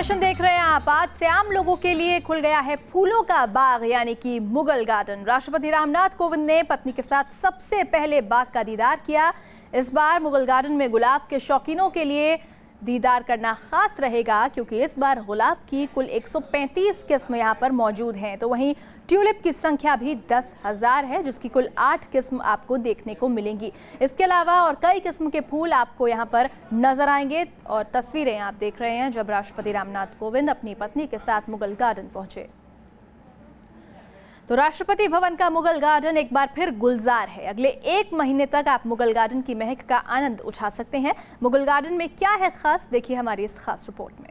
Nation देख रहे हैं आप। आज से आम लोगों के लिए खुल गया है फूलों का बाग यानी कि मुगल गार्डन। राष्ट्रपति रामनाथ कोविंद ने पत्नी के साथ सबसे पहले बाग का दीदार किया। इस बार मुगल गार्डन में गुलाब के शौकीनों के लिए दीदार करना खास रहेगा क्योंकि इस बार गुलाब की कुल 135 किस्म यहाँ पर मौजूद हैं। तो वहीं ट्यूलिप की संख्या भी 10,000 है जिसकी कुल 8 किस्म आपको देखने को मिलेंगी। इसके अलावा और कई किस्म के फूल आपको यहाँ पर नजर आएंगे और तस्वीरें आप देख रहे हैं जब राष्ट्रपति रामनाथ कोविंद अपनी पत्नी के साथ मुगल गार्डन पहुंचे। तो राष्ट्रपति भवन का मुगल गार्डन एक बार फिर गुलजार है। अगले 1 महीने तक आप मुगल गार्डन की महक का आनंद उठा सकते हैं। मुगल गार्डन में क्या है खास, देखिए हमारी इस खास रिपोर्ट में।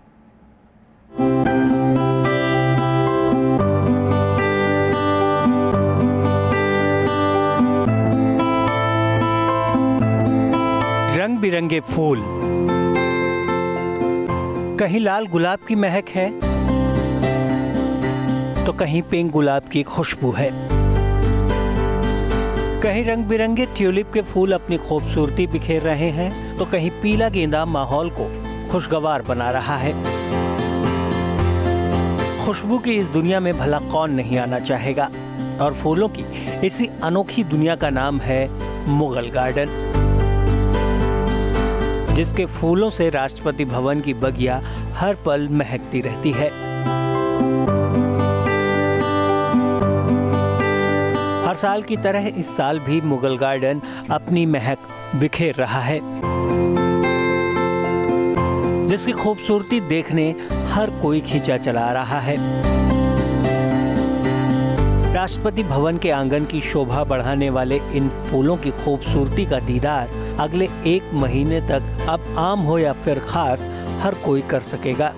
रंग बिरंगे फूल, कहीं लाल गुलाब की महक है तो कहीं पिंक गुलाब की खुशबू है। कहीं रंग बिरंगे ट्यूलिप के फूल अपनी खूबसूरती बिखेर रहे हैं तो कहीं पीला गेंदा माहौल को खुशगवार बना रहा है। खुशबू की इस दुनिया में भला कौन नहीं आना चाहेगा, और फूलों की इसी अनोखी दुनिया का नाम है मुगल गार्डन, जिसके फूलों से राष्ट्रपति भवन की बगिया हर पल महकती रहती है। हर साल की तरह इस साल भी मुगल गार्डन अपनी महक बिखेर रहा है, जिसकी खूबसूरती देखने हर कोई खींचा चला रहा है। राष्ट्रपति भवन के आंगन की शोभा बढ़ाने वाले इन फूलों की खूबसूरती का दीदार अगले 1 महीने तक अब आम हो या फिर खास हर कोई कर सकेगा।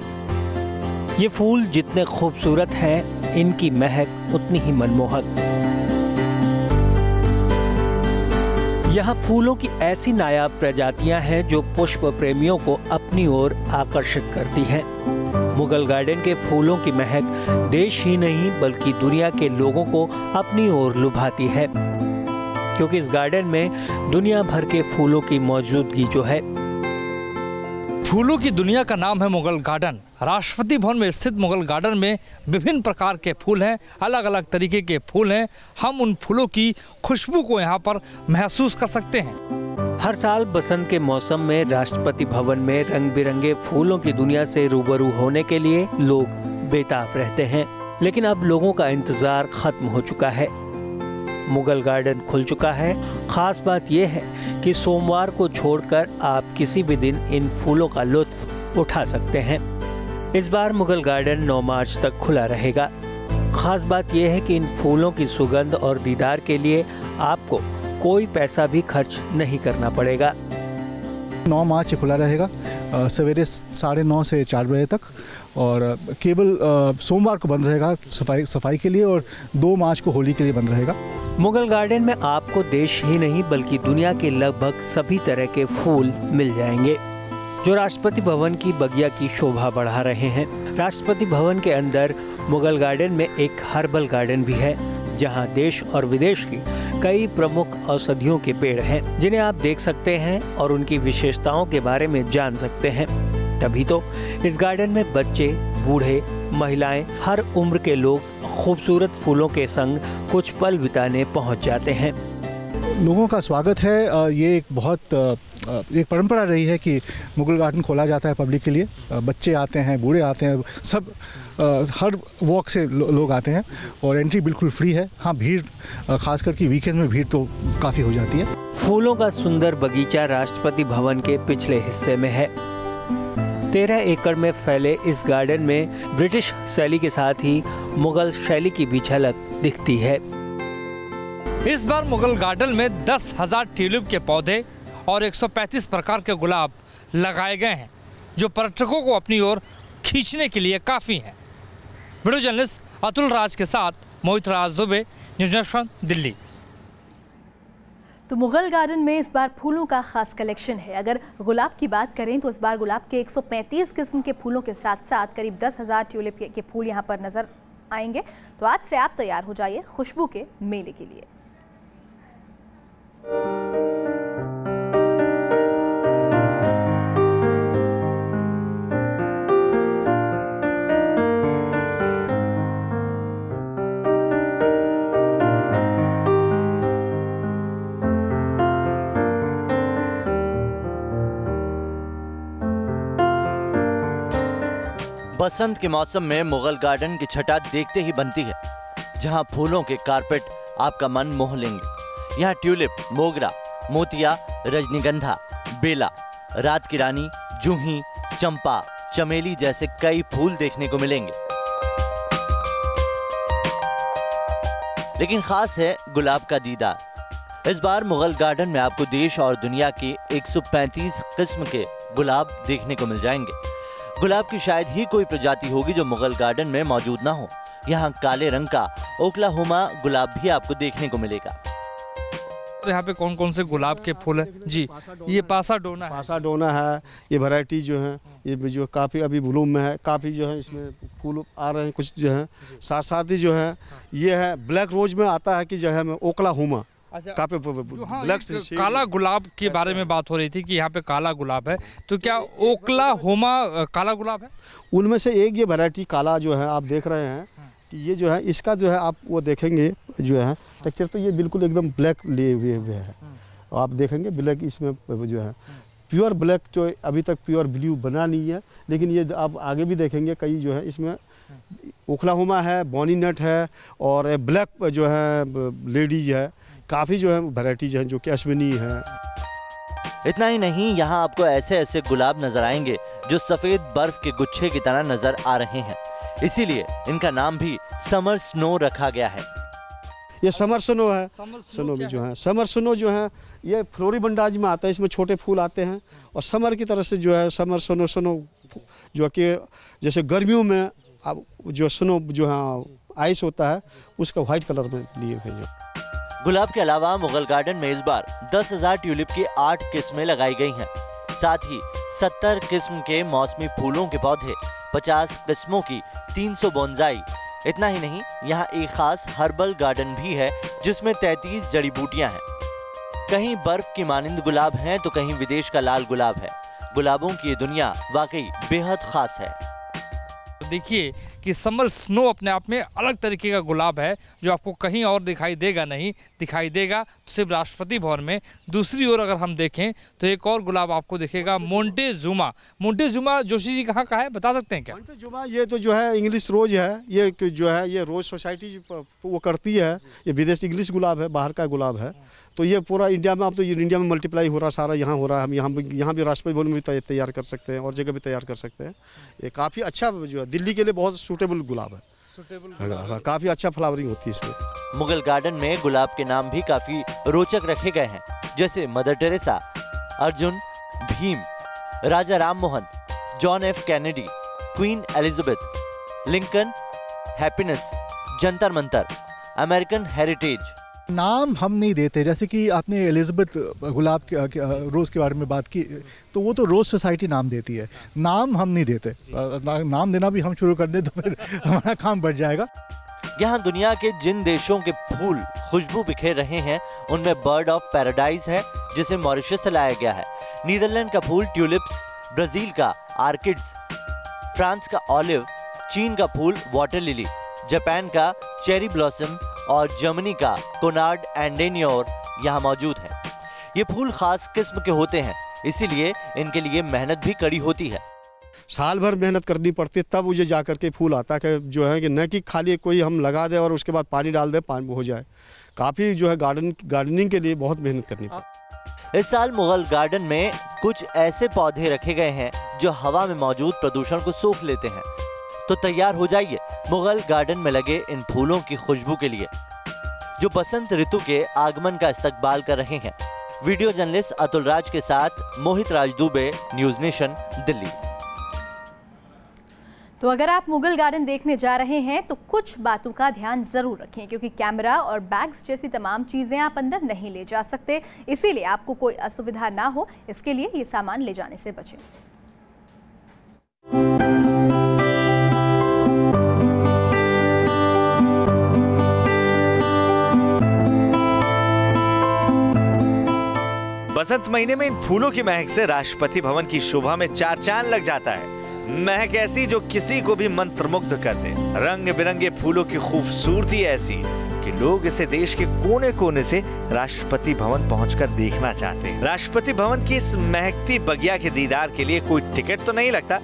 ये फूल जितने खूबसूरत हैं, इनकी महक उतनी ही मनमोहक। यहाँ फूलों की ऐसी नायाब प्रजातियां हैं जो पुष्प प्रेमियों को अपनी ओर आकर्षित करती हैं। मुगल गार्डन के फूलों की महक देश ही नहीं बल्कि दुनिया के लोगों को अपनी ओर लुभाती है, क्योंकि इस गार्डन में दुनिया भर के फूलों की मौजूदगी जो है। फूलों की दुनिया का नाम है मुगल गार्डन। राष्ट्रपति भवन में स्थित मुगल गार्डन में विभिन्न प्रकार के फूल हैं, अलग अलग तरीके के फूल हैं। हम उन फूलों की खुशबू को यहाँ पर महसूस कर सकते हैं। हर साल बसंत के मौसम में राष्ट्रपति भवन में रंग बिरंगे फूलों की दुनिया से रूबरू होने के लिए लोग बेताब रहते हैं, लेकिन अब लोगों का इंतजार खत्म हो चुका है। मुगल गार्डन खुल चुका है। खास बात यह है कि सोमवार को छोड़कर आप किसी भी दिन इन फूलों का लुत्फ उठा सकते हैं। इस बार मुगल गार्डन 9 मार्च तक खुला रहेगा। खास बात यह है कि इन फूलों की सुगंध और दीदार के लिए आपको कोई पैसा भी खर्च नहीं करना पड़ेगा। 9 मार्च खुला रहेगा सवेरे 9:30 से 4 बजे तक, और केवल सोमवार को बंद रहेगा सफाई के लिए, और 2 मार्च को होली के लिए बंद रहेगा। मुगल गार्डन में आपको देश ही नहीं बल्कि दुनिया के लगभग सभी तरह के फूल मिल जाएंगे जो राष्ट्रपति भवन की बगिया की शोभा बढ़ा रहे हैं। राष्ट्रपति भवन के अंदर मुगल गार्डन में एक हर्बल गार्डन भी है, जहां देश और विदेश की कई प्रमुख औषधियों के पेड़ हैं, जिन्हें आप देख सकते हैं और उनकी विशेषताओं के बारे में जान सकते हैं। तभी तो इस गार्डन में बच्चे, बूढ़े, महिलाएं, हर उम्र के लोग खूबसूरत फूलों के संग कुछ पल बिताने पहुंच जाते हैं। लोगों का स्वागत है। ये एक परंपरा रही है कि मुगल गार्डन खोला जाता है पब्लिक के लिए। बच्चे आते हैं, बूढ़े आते हैं, सब हर वॉक से लोग आते हैं, और एंट्री बिल्कुल फ्री है। हाँ, भीड़ खास करके वीकेंड में भीड़ तो काफ़ी हो जाती है। फूलों का सुंदर बगीचा राष्ट्रपति भवन के पिछले हिस्से में है। 13 एकड़ में फैले इस गार्डन में ब्रिटिश शैली के साथ ही मुगल शैली की भी झलक दिखती है। इस बार मुगल गार्डन में 10,000 ट्यूलिप के पौधे और 135 प्रकार के गुलाब लगाए गए हैं, जो पर्यटकों को अपनी ओर खींचने के लिए काफ़ी हैं। वीडियो जर्नलिस्ट अतुल राज के साथ मोहित राज दुबे, न्यूज़ नेशन, दिल्ली। तो मुगल गार्डन में इस बार फूलों का खास कलेक्शन है। अगर गुलाब की बात करें तो इस बार गुलाब के 135 किस्म के फूलों के साथ साथ करीब 10,000 ट्यूलिप के फूल यहाँ पर नजर आएंगे। तो आज से आप तैयार हो जाइए खुशबू के मेले के लिए। बसंत के मौसम में मुगल गार्डन की छटा देखते ही बनती है, जहां फूलों के कारपेट आपका मन मोह लेंगे। यहाँ ट्यूलिप, मोगरा, मोतिया, रजनीगंधा, बेला, रात की रानी, जूही, चंपा, चमेली जैसे कई फूल देखने को मिलेंगे। लेकिन खास है गुलाब का दीदार। इस बार मुगल गार्डन में आपको देश और दुनिया के 135 किस्म के गुलाब देखने को मिल जाएंगे। गुलाब की शायद ही कोई प्रजाति होगी जो मुगल गार्डन में मौजूद ना हो। यहाँ काले रंग का ओक्लाहोमा गुलाब भी आपको देखने को मिलेगा। यहाँ पे कौन कौन से गुलाब के फूल हैं? जी, ये पासाडोना है। पासाडोना है, ये वैरायटी जो है ये जो काफ़ी अभी ब्लूम में है, काफ़ी जो है इसमें फूल आ रहे हैं कुछ जो है। साथ साथ ही जो है ये है ब्लैक रोज में आता है कि जो है ओक्लाहोमा। अच्छा, काफी ब्लैक से काला गुलाब के बारे में बात हो रही थी कि यहाँ पे काला गुलाब है, तो क्या ओक्लाहोमा काला गुलाब है? उनमें से एक ये वैरायटी काला जो है आप देख रहे हैं कि ये जो है इसका जो है आप वो देखेंगे जो है टेक्सचर, तो ये बिल्कुल एकदम ब्लैक लिए हुए है। आप देखेंगे ब्लैक इसमें जो है प्योर ब्लैक, जो अभी तक प्योर ब्लू बना नहीं है, लेकिन ये आप आगे भी देखेंगे कई जो है इसमें ओक्लाहोमा है, बॉनी नट है और ब्लैक जो है लेडीज है, काफ़ी जो है वैराइटीज हैं जो कि अश्विनी है। इतना ही नहीं, यहाँ आपको ऐसे ऐसे गुलाब नजर आएंगे जो सफेद बर्फ के गुच्छे की तरह नजर आ रहे हैं, इसीलिए इनका नाम भी समर स्नो रखा गया है। ये समर स्नो है। स्नो में जो है समर स्नो जो है ये फ्लोरिबंडाज में आता है, इसमें छोटे फूल आते हैं और समर की तरह से जो है समर स्नो जो कि जैसे गर्मियों में अब जो स्नो जो है आइस होता है उसका व्हाइट कलर में लिए हुए। गुलाब के अलावा मुगल गार्डन में इस बार 10,000 ट्यूलिप की 8 किस्में लगाई गई हैं। साथ ही 70 किस्म के मौसमी फूलों के पौधे, 50 किस्मों की 300 बोनसाई। इतना ही नहीं, यहाँ एक खास हर्बल गार्डन भी है जिसमें 33 जड़ी बूटियां हैं। कहीं बर्फ की मानिंद गुलाब हैं तो कहीं विदेश का लाल गुलाब है। गुलाबों की ये दुनिया वाकई बेहद खास है। देखिए कि समर स्नो अपने आप में अलग तरीके का गुलाब है जो आपको कहीं और दिखाई देगा नहीं, दिखाई देगा सिर्फ राष्ट्रपति भवन में। दूसरी ओर अगर हम देखें तो एक और गुलाब आपको दिखेगा, मोंटेजुमा। मोंटेजुमा जोशी जी कहाँ का है, बता सकते हैं क्या? मोंटेजुमा ये तो जो है इंग्लिश रोज है, ये जो है ये रोज सोसाइटी वो करती है। ये विदेश इंग्लिश गुलाब है, बाहर का गुलाब है। तो ये पूरा इंडिया में, अब तो इंडिया में मल्टीप्लाई हो रहा, सारा यहाँ हो रहा है। हम यहाँ भी राष्ट्रपति भवन में भी तैयार कर सकते हैं और जगह भी तैयार कर सकते हैं। ये काफ़ी अच्छा जो है दिल्ली के लिए बहुत सूटेबल गुलाब है। काफ़ी अच्छा फ्लावरिंग होती है इसमें। मुगल गार्डन में गुलाब के नाम भी काफी रोचक रखे गए हैं, जैसे Mother Teresa, Arjun, Bhim, Raja Ram Mohan, John F Kennedy, Queen Elizabeth, Lincoln, happiness, Jantar Mantar, American heritage. नाम हम नहीं देते, जैसे कि आपने एलिजाबेथ गुलाब के रोज़ के बारे में बात की, तो वो तो रोज़ सोसाइटी नाम देती है, नाम हम नहीं देते। नाम देना भी हम शुरू कर दें तो फिर हमारा काम बढ़ जाएगा। यहाँ दुनिया के जिन देशों के फूल खुशबू बिखेर रहे हैं उनमें बर्ड ऑफ पैराडाइज है जिसे मॉरिशस से लाया गया है, नीदरलैंड का फूल ट्यूलिप्स, ब्राजील का आर्किड्स, फ्रांस का ऑलिव, चीन का फूल वाटर लिली, जापान का चेरी ब्लॉसम और जर्मनी का कोनार्ड एंडेनियोर यहाँ मौजूद है। ये फूल खास किस्म के होते हैं, इसीलिए इनके लिए मेहनत भी कड़ी होती है। साल भर मेहनत करनी पड़ती है तब मुझे जा करके फूल आता है, जो है कि न कि खाली कोई हम लगा दे और उसके बाद पानी डाल दे, पानी हो जाए। काफ़ी जो है गार्डनिंग के लिए बहुत मेहनत करनी पड़ती है। इस साल मुगल गार्डन में कुछ ऐसे पौधे रखे गए हैं जो हवा में मौजूद प्रदूषण को सोख लेते हैं। तो तैयार हो जाइए मुगल गार्डन में लगे इन फूलों की खुशबू के लिए, जो बसंत ऋतु के आगमन का इस्तकबाल कर रहे हैं। वीडियो जर्नलिस्ट अतुल राज के साथ मोहित राज दुबे, न्यूज नेशन, दिल्ली। तो अगर आप मुगल गार्डन देखने जा रहे हैं तो कुछ बातों का ध्यान जरूर रखें, क्योंकि कैमरा और बैग्स जैसी तमाम चीजें आप अंदर नहीं ले जा सकते। इसीलिए आपको कोई असुविधा ना हो, इसके लिए ये सामान ले जाने से बचें। बसंत महीने में इन फूलों की महक से राष्ट्रपति भवन की शोभा में चार चांद लग जाता है। महक ऐसी जो किसी को भी मंत्रमुग्ध कर दे। रंग बिरंगे फूलों की खूबसूरती ऐसी कि लोग इसे देश के कोने कोने से राष्ट्रपति भवन पहुंचकर देखना चाहते हैं। राष्ट्रपति भवन की इस महकती बगिया के दीदार के लिए कोई टिकट तो नहीं लगता,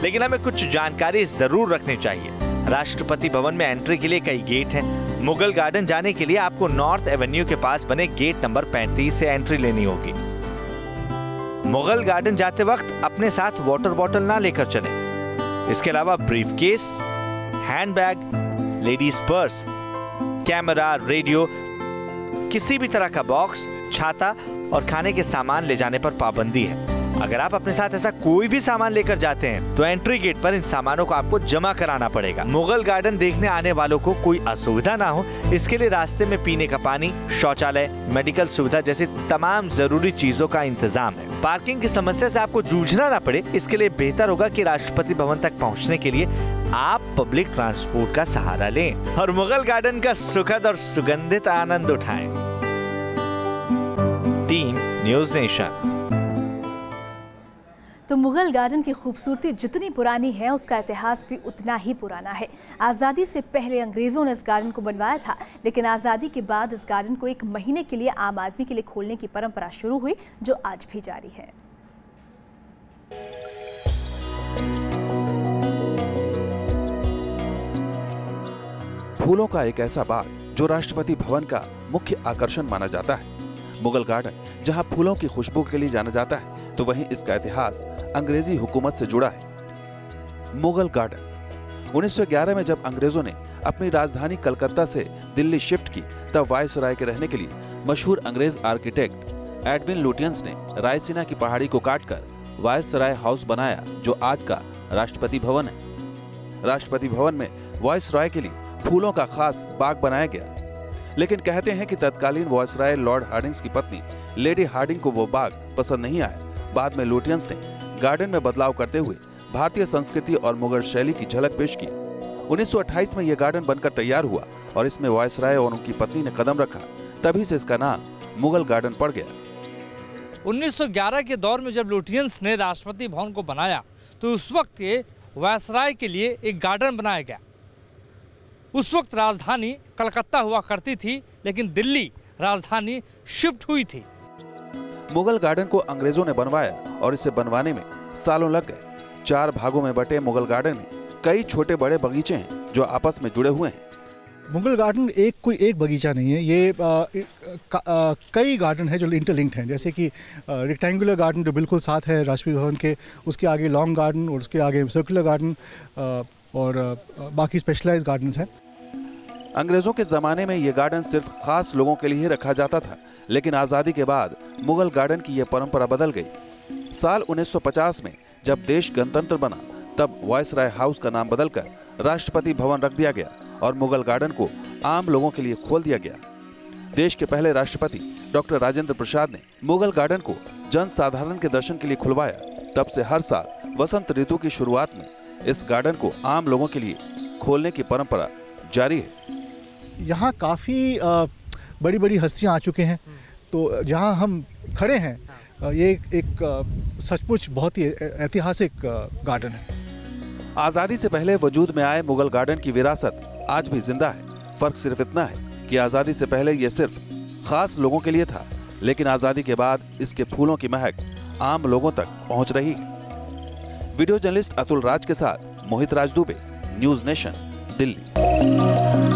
लेकिन हमें कुछ जानकारी जरूर रखनी चाहिए। राष्ट्रपति भवन में एंट्री के लिए कई गेट हैं। मुगल गार्डन जाने के लिए आपको नॉर्थ एवेन्यू के पास बने गेट नंबर 35 से एंट्री लेनी होगी। मुगल गार्डन जाते वक्त अपने साथ वाटर बॉटल ना लेकर चलें। इसके अलावा briefcase, handbag, ladies purse, camera, radio, किसी भी तरह का बॉक्स, छाता और खाने के सामान ले जाने पर पाबंदी है। अगर आप अपने साथ ऐसा कोई भी सामान लेकर जाते हैं तो एंट्री गेट पर इन सामानों को आपको जमा कराना पड़ेगा। मुगल गार्डन देखने आने वालों को कोई असुविधा ना हो, इसके लिए रास्ते में पीने का पानी, शौचालय, मेडिकल सुविधा जैसी तमाम जरूरी चीजों का इंतजाम है। पार्किंग की समस्या से आपको जूझना ना पड़े, इसके लिए बेहतर होगा कि राष्ट्रपति भवन तक पहुँचने के लिए आप पब्लिक ट्रांसपोर्ट का सहारा लें और मुगल गार्डन का सुखद और सुगंधित आनंद उठाएं। Team news nation. तो मुगल गार्डन की खूबसूरती जितनी पुरानी है, उसका इतिहास भी उतना ही पुराना है। आज़ादी से पहले अंग्रेज़ों ने इस गार्डन को बनवाया था, लेकिन आज़ादी के बाद इस गार्डन को एक महीने के लिए आम आदमी के लिए खोलने की परंपरा शुरू हुई, जो आज भी जारी है। फूलों का एक ऐसा बाग जो राष्ट्रपति भवन का मुख्य आकर्षण माना जाता है। मुगल गार्डन जहां फूलों की खुशबू के लिए जाना जाता है, तो वहीं इसका इतिहास अंग्रेजी हुकूमत से जुड़ा है। मुगल गार्डन 1911 में जब अंग्रेजों ने अपनी राजधानी कलकत्ता से दिल्ली शिफ्ट की, तब वायसराय के रहने के लिए मशहूर अंग्रेज आर्किटेक्ट एडविन लुटियंस ने रायसीना की पहाड़ी को काटकर वायसराय हाउस बनाया, जो आज का राष्ट्रपति भवन है। राष्ट्रपति भवन में वायसराय के लिए फूलों का खास बाग बनाया गया, लेकिन कहते हैं कि तत्कालीन वायसराय लॉर्ड हार्डिंग्स की पत्नी लेडी हार्डिंग को वो बाग पसंद नहीं आया। बाद में लुटियंस ने गार्डन में बदलाव करते हुए भारतीय संस्कृति और मुगल शैली की झलक पेश की। 1928 में यह गार्डन बनकर तैयार हुआ और इसमें वायसराय और उनकी पत्नी ने कदम रखा, तभी से इसका नाम मुगल गार्डन पड़ गया। 1911 के दौर में जब लुटियंस ने राष्ट्रपति भवन को बनाया, तो उस वक्त ये वायसराय के लिए एक गार्डन बनाया गया। उस वक्त राजधानी कलकत्ता हुआ करती थी, लेकिन दिल्ली राजधानी शिफ्ट हुई थी। मुगल गार्डन को अंग्रेजों ने बनवाया और इसे बनवाने में सालों लग गए। 4 भागों में बटे मुगल गार्डन में कई छोटे बड़े बगीचे हैं जो आपस में जुड़े हुए हैं। मुगल गार्डन कोई एक बगीचा नहीं है, ये कई गार्डन है जो इंटरलिंक्ड हैं। जैसे कि रेक्टेंगुलर गार्डन जो बिल्कुल साथ है राष्ट्रपति भवन के, उसके आगे लॉन्ग गार्डन और उसके आगे सर्कुलर गार्डन और बाकी स्पेशलाइज्ड गार्डन्स हैं। अंग्रेजों के जमाने में ये गार्डन सिर्फ खास लोगों के लिए ही रखा जाता था, लेकिन आजादी के बाद मुगल गार्डन की यह परंपरा बदल गई। साल 1950 में जब देश गणतंत्र बना, तब वायसराय हाउस का नाम बदलकर राष्ट्रपति भवन रख दिया गया और मुगल गार्डन को आम लोगों के लिए खोल दिया गया। देश के पहले राष्ट्रपति डॉक्टर राजेंद्र प्रसाद ने मुगल गार्डन को जन साधारण के दर्शन के लिए खुलवाया। तब से हर साल वसंत ऋतु की शुरुआत में इस गार्डन को आम लोगों के लिए खोलने की परंपरा जारी है। यहाँ काफ़ी बड़ी बड़ी हस्तियाँ आ चुके हैं, तो जहाँ हम खड़े हैं ये एक सचमुच बहुत ही ऐतिहासिक गार्डन है। आज़ादी से पहले वजूद में आए मुगल गार्डन की विरासत आज भी जिंदा है। फर्क सिर्फ इतना है कि आज़ादी से पहले ये सिर्फ खास लोगों के लिए था, लेकिन आज़ादी के बाद इसके फूलों की महक आम लोगों तक पहुंच रही है। वीडियो जर्नलिस्ट अतुल राज के साथ मोहित राज दुबे, न्यूज़ नेशन, दिल्ली।